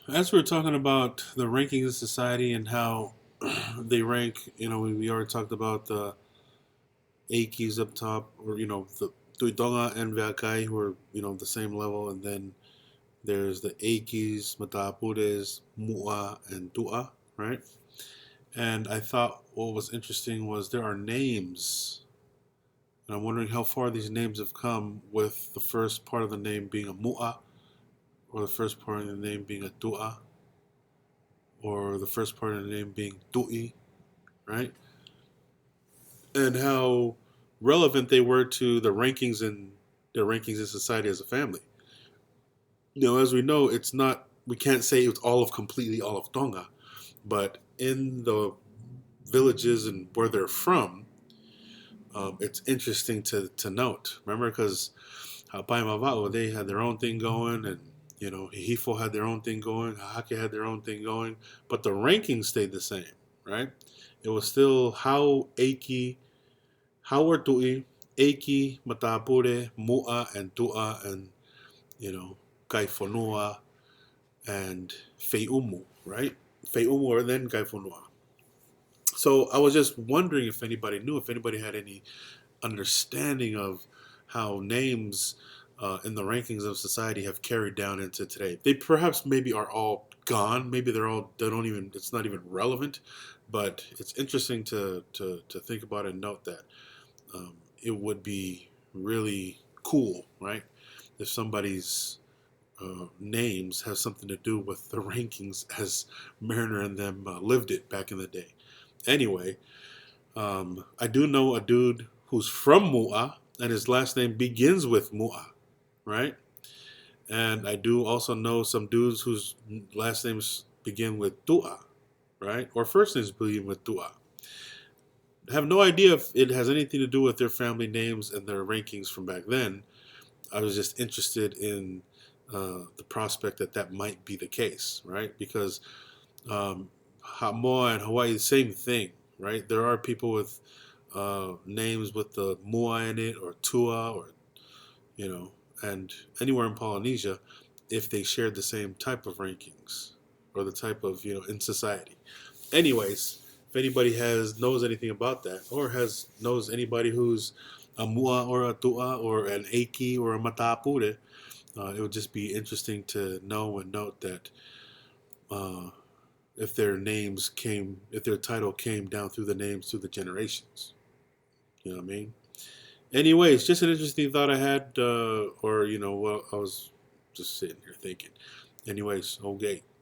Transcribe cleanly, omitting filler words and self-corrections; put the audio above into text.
As we're talking about the rankings of society and how they rank, we already talked about the Akis up top, or the Tuitonga and Viakai, who are the same level, and then there's the Akis, Matapures, Mua, and Tua, right? And I thought what was interesting was there are names, and I'm wondering how far these names have come, with the first part of the name being a Mua, or the first part of the name being a Tua, or the first part of the name being Tui, right? And how relevant they were to the rankings and their rankings in society as a family. As we know, it's not, we can't say it's completely all of Tonga, but in the villages and where they're from, it's interesting to note. Remember, because Hapai Mava'o, they had their own thing going, and Hifo had their own thing going, Hahake had their own thing going, but the rankings stayed the same, right? It was still Howard Tui, Eiki, Matapure, Mu'a, and Tu'a, and, Kaifonua, and Feiumu, right? Feiumu, and then Kaifonua. So I was just wondering if anybody knew, if anybody had any understanding of how names in the rankings of society have carried down into today. They perhaps maybe are all gone. Maybe they don't even, it's not even relevant, but it's interesting to think about and note that it would be really cool, right? If somebody's names has something to do with the rankings as Mariner and them lived it back in the day. Anyway, I do know a dude who's from Mu'a, and his last name begins with Mu'a, right? And I do also know some dudes whose last names begin with Tu'a, right? Or first names begin with Tu'a. I have no idea if it has anything to do with their family names and their rankings from back then. I was just interested in the prospect that that might be the case, right? Because Samoa and Hawaii, same thing, right? There are people with names with the Mua in it, or Tua, or you know, and anywhere in Polynesia, if they shared the same type of rankings or the type of in society. Anyways, if anybody has knows anything about that, or knows anybody who's a Mua or a Tua or an Eiki or a Matapure, it would just be interesting to know and note that uh, if their title came down through the names through the generations. You know what I mean? Anyways, just an interesting thought I had, or well, I was just sitting here thinking. Anyways, okay.